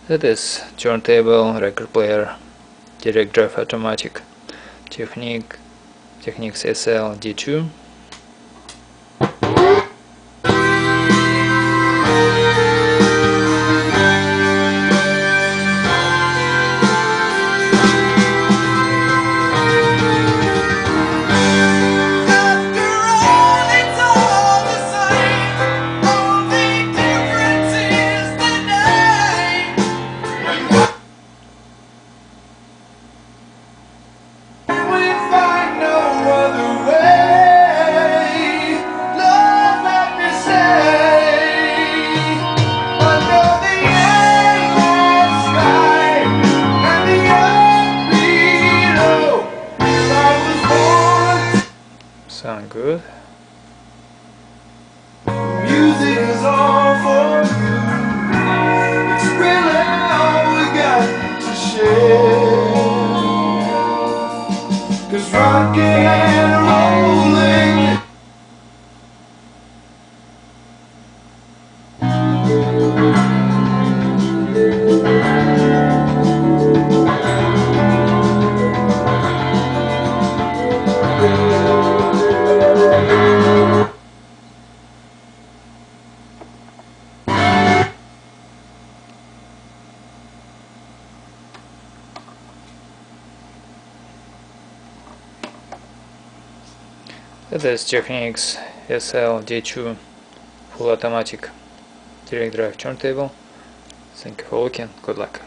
That is turntable, record player, direct drive automatic, Technics SL D2. Sound good. Music is all for you. It's really all we got to share. 'Cause rocking and rolling. That is Technics SL D2 full automatic direct drive turntable. Thank you for looking. Good luck.